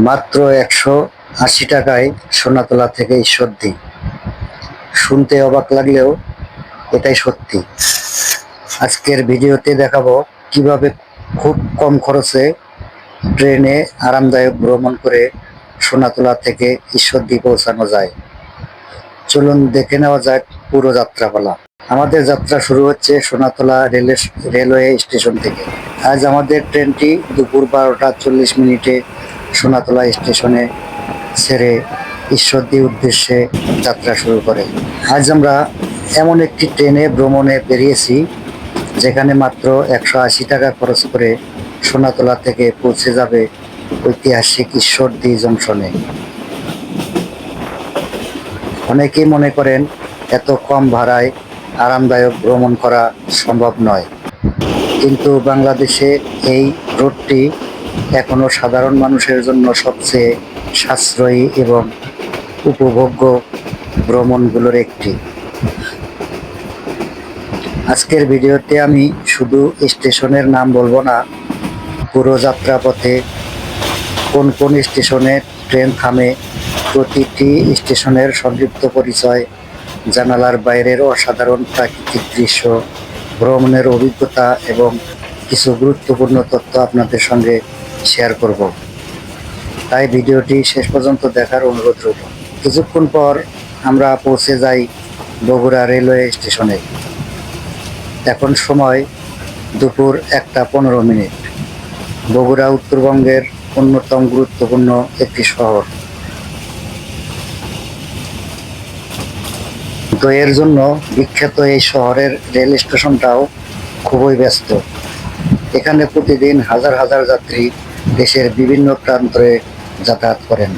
মাত্র 180 টাকায় সোনাতলা থেকে ঈশ্বরদী। শুনতে অবাক লাগলেও এটাই সত্যি। আজকের ভিডিওতে দেখাবো কিভাবে খুব কম খরচে ট্রেনে আরামদায়ক ভ্রমণ করে সোনাতলা থেকে ঈশ্বরদী পৌঁছানো যায়। চলুন দেখে নেওয়া যাক পুরো যাত্রাপালা। আমাদের যাত্রা শুরু হচ্ছে সোনাতলা রেলওয়ে স্টেশন থেকে। আজ আমাদের ট্রেনটি দুপুর 12টা 40 মিনিটে সোনাতলা স্টেশনে ছেড়ে ঈশ্বরদী উদ্দেশ্যে যাত্রা শুরু করে। আজ আমরা এমন একটি ট্রেনে ভ্রমণে বেরিয়েছি যেখানে মাত্র 180 টাকা খরচ করে সোনাতলা থেকে পৌঁছে যাবে ঐতিহাসিক ঈশ্বরদী জংশনে। অনেকেই মনে করেন এত কম ভাড়ায় আরামদায়ক ভ্রমণ করা সম্ভব নয়, কিন্তু বাংলাদেশে এই রুটটি এখনো সাধারণ মানুষের জন্য সবচেয়ে সাশ্রয়ী এবং উপভোগ্য ভ্রমণগুলোর একটি। আজকের ভিডিওতে আমি শুধু স্টেশনের নাম বলবো না, পুরো যাত্রাপথে কোন কোন স্টেশনে ট্রেন থামে, প্রতিটি স্টেশনের সংক্ষিপ্ত পরিচয়, জানালার বাইরের অসাধারণ প্রাকৃতিক দৃশ্য, ভ্রমণের অভিজ্ঞতা এবং কিছু গুরুত্বপূর্ণ তথ্য আপনাদের সঙ্গে শেয়ার করব। তাই ভিডিওটি শেষ পর্যন্ত দেখার অনুরোধ রইল। কিছুক্ষণ পর আমরা পৌঁছে যাই বগুড়া রেলওয়ে স্টেশনে। এখন সময় দুপুর 1টা 15 মিনিট। বগুড়া উত্তরবঙ্গের অন্যতম গুরুত্বপূর্ণ একটি শহর। দইয়ের জন্য বিখ্যাত এই শহরের রেল স্টেশনটাও খুবই ব্যস্ত। এখানে প্রতিদিন হাজার হাজার যাত্রী দেশের বিভিন্ন প্রান্তে যাতায়াত করেন।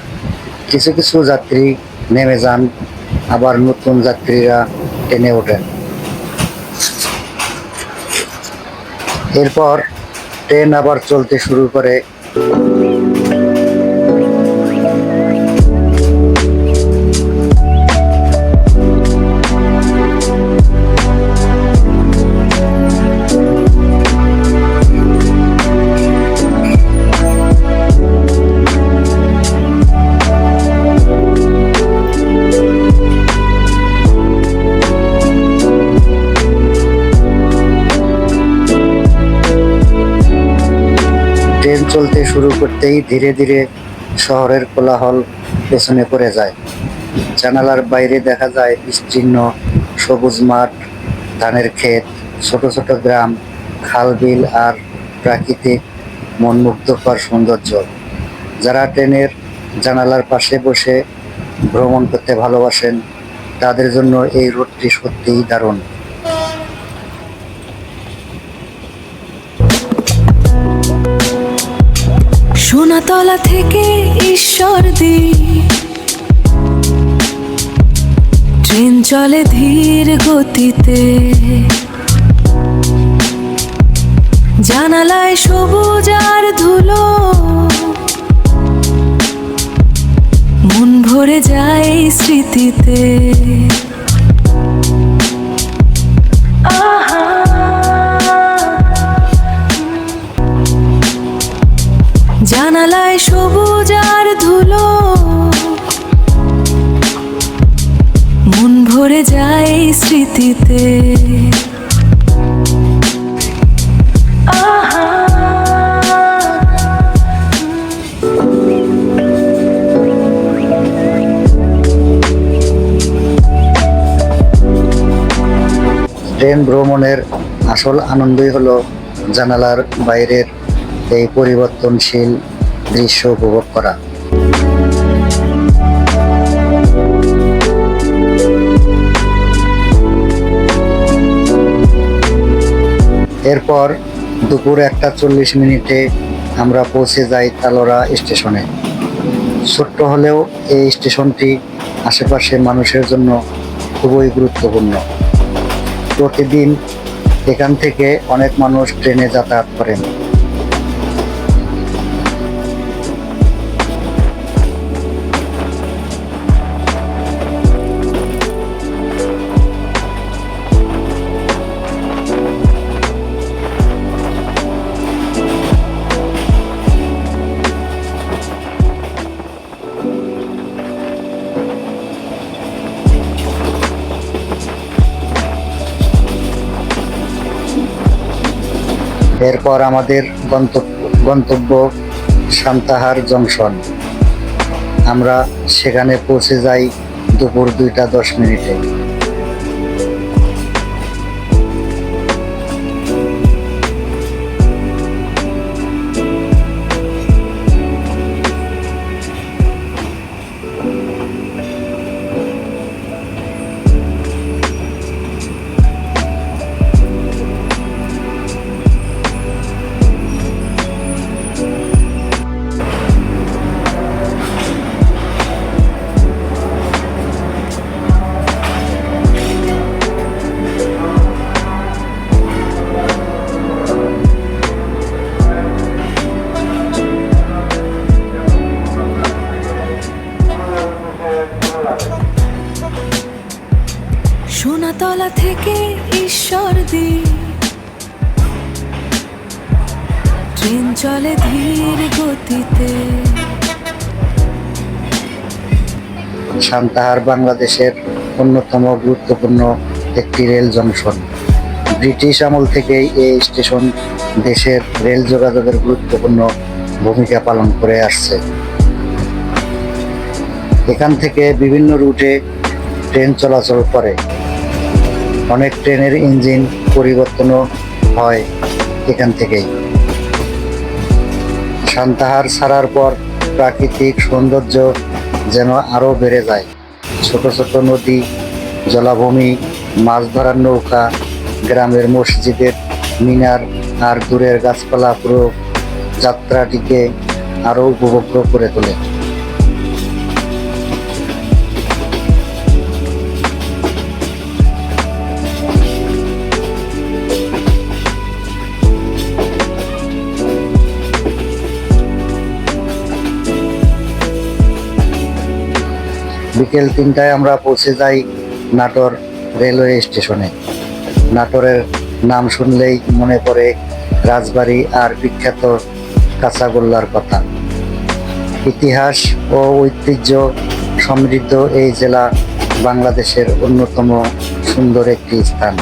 কিছু কিছু যাত্রী নেমে যান, আবার নতুন যাত্রীরা ট্রেনে ওঠেন। এরপর ট্রেন আবার চলতে শুরু করে। ট্রেন চলতে শুরু করতেই ধীরে ধীরে শহরের কোলাহল পেছনে পড়ে যায়। জানালার বাইরে দেখা যায় বিস্তীর্ণ সবুজ মাঠ, ধানের ক্ষেত, ছোট ছোট গ্রাম, খাল বিল আর প্রাকৃতিক মনমুগ্ধকর সৌন্দর্য। যারা ট্রেনের জানালার পাশে বসে ভ্রমণ করতে ভালোবাসেন তাদের জন্য এই রুটটি সত্যিই দারুণ। সোনাতলা থেকে ঈশ্বরদী ট্রেন চলে ধীর গতিতে, জানালায় সবুজ আর ধুলো, মন ভরে যায় স্মৃতিতে। জানালায় সবুজ আর ধুলো, মন ভরে যায় স্মৃতিতে। ট্রেন ভ্রমণের আসল আনন্দই হলো জানালার বাইরের এই পরিবর্তনশীল দৃশ্য উপভোগ করা। এরপর দুপুর 1টা 40 মিনিটে আমরা পৌঁছে যাই তালোড়া স্টেশনে। ছোট্ট হলেও এই স্টেশনটি আশেপাশে মানুষের জন্য খুবই গুরুত্বপূর্ণ। প্রতিদিন এখান থেকে অনেক মানুষ ট্রেনে যাতায়াত করেন। এরপর আমাদের গন্তব্য সান্তাহার জংশন। আমরা সেখানে পৌঁছে যাই দুপুর 2টা 10 মিনিটে। সোনাতলা থেকে ঈশ্বর ট্রেন চলে ধীর গতিতে। সান্তাহার বাংলাদেশের অন্যতম গুরুত্বপূর্ণ একটি রেল জংশন। ব্রিটিশ আমল থেকেই এই স্টেশন দেশের রেল যোগাযোগের গুরুত্বপূর্ণ ভূমিকা পালন করে আসছে। এখান থেকে বিভিন্ন রুটে ট্রেন চলাচল করে। অনেক ট্রেনের ইঞ্জিন পরিবর্তনও হয় এখান থেকেই। সান্তাহার ছাড়ার পর প্রাকৃতিক সৌন্দর্য যেন আরও বেড়ে যায়। ছোট ছোট নদী, জলাভূমি, মাছ ধরার নৌকা, গ্রামের মসজিদের মিনার আর দূরের গাছপালা পুরো যাত্রাটিকে আরও উপভোগ্য করে তোলে। বিকেল 3টায় আমরা পৌঁছে যাই নাটোর রেলওয়ে স্টেশনে। নাটোরের নাম শুনলেই মনে পড়ে রাজবাড়ি আর বিখ্যাত কাঁচাগোল্লার কথা। ইতিহাস ও ঐতিহ্য সমৃদ্ধ এই জেলা বাংলাদেশের অন্যতম সুন্দর একটি স্থান।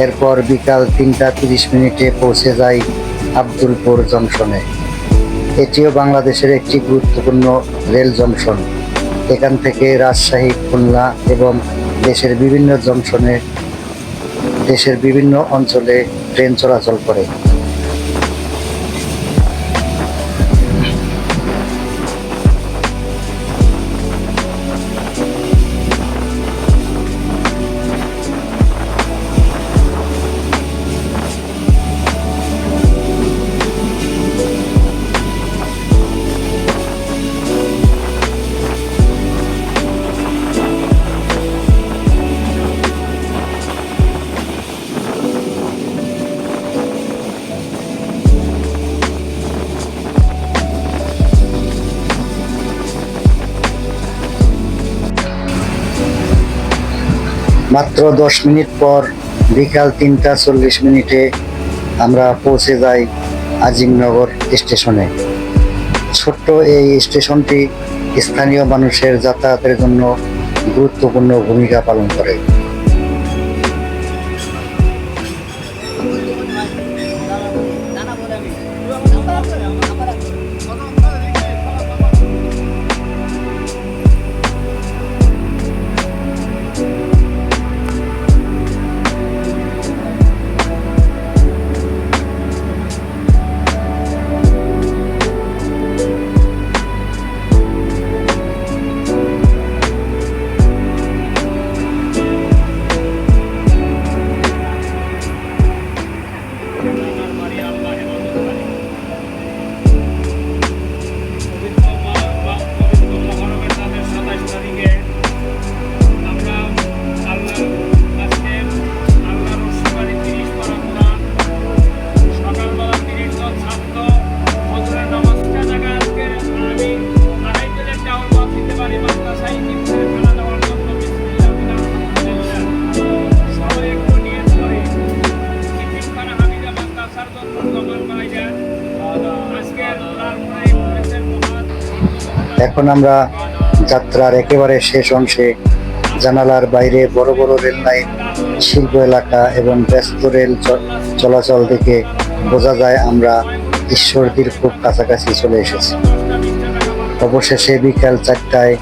এরপর বিকাল 3টা 30 মিনিটে পৌঁছে যাই আব্দুলপুর জংশনে। এটিও বাংলাদেশের একটি গুরুত্বপূর্ণ রেল জংশন। এখান থেকে রাজশাহী, খুলনা এবং দেশের বিভিন্ন অঞ্চলে ট্রেন চলাচল করে। মাত্র 10 মিনিট পর বিকাল 3:40 আমরা পৌঁছে যাই আজিমনগর স্টেশনে। ছোট্ট এই স্টেশনটি স্থানীয় মানুষের যাতায়াতের জন্য গুরুত্বপূর্ণ ভূমিকা পালন করে। এখন আমরা যাত্রার একেবারে শেষ অংশে। জানালার বাইরে বড় বড় রেল লাইন, শিল্প এলাকা এবং ব্যস্ত রেল চলাচল দেখে বোঝা যায় আমরা ঈশ্বরদীর খুব কাছাকাছি চলে এসেছি। অবশেষে বিকাল 4টায়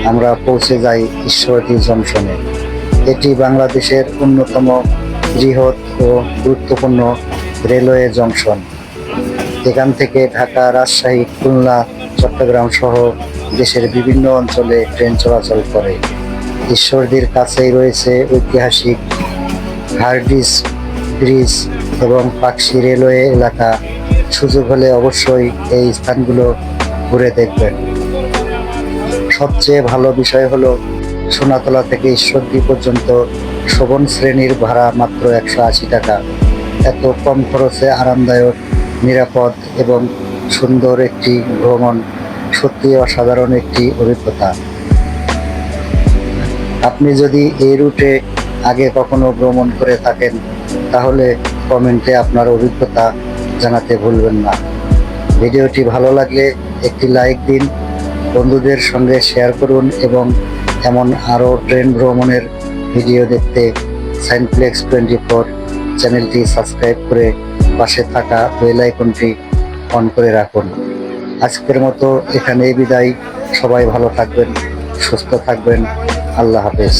আমরা পৌঁছে যাই ঈশ্বরদী জংশনে। এটি বাংলাদেশের অন্যতম বৃহৎ ও গুরুত্বপূর্ণ রেলওয়ে জংশন। এখান থেকে ঢাকা, রাজশাহী, খুলনা, চট্টগ্রাম সহ দেশের বিভিন্ন অঞ্চলে ট্রেন চলাচল করে। ঈশ্বরদীর কাছেই রয়েছে ঐতিহাসিক হার্ডিস ব্রিজ এবং পাকশি রেলওয়ে এলাকা। সুযোগ হলে অবশ্যই এই স্থানগুলো ঘুরে দেখবেন। সবচেয়ে ভালো বিষয় হলো সোনাতলা থেকে ঈশ্বরদী পর্যন্ত শোভন শ্রেণীর ভাড়া মাত্র 180 টাকা। এত কম খরচে আরামদায়ক, নিরাপদ এবং সুন্দর একটি ভ্রমণ সত্যি অসাধারণ একটি অভিজ্ঞতা। আপনি যদি এই রুটে আগে কখনো ভ্রমণ করে থাকেন তাহলে কমেন্টে আপনার অভিজ্ঞতা জানাতে ভুলবেন না। ভিডিওটি ভালো লাগলে একটি লাইক দিন, বন্ধুদের সঙ্গে শেয়ার করুন এবং এমন আরও ট্রেন ভ্রমণের ভিডিও দেখতে সাইনপ্লেক্স 24 চ্যানেলটি সাবস্ক্রাইব করে পাশে থাকা বেল আইকনটি অন করে রাখুন। আজকের মতো এখানেই বিদায়। সবাই ভালো থাকবেন, সুস্থ থাকবেন। আল্লাহ হাফেজ।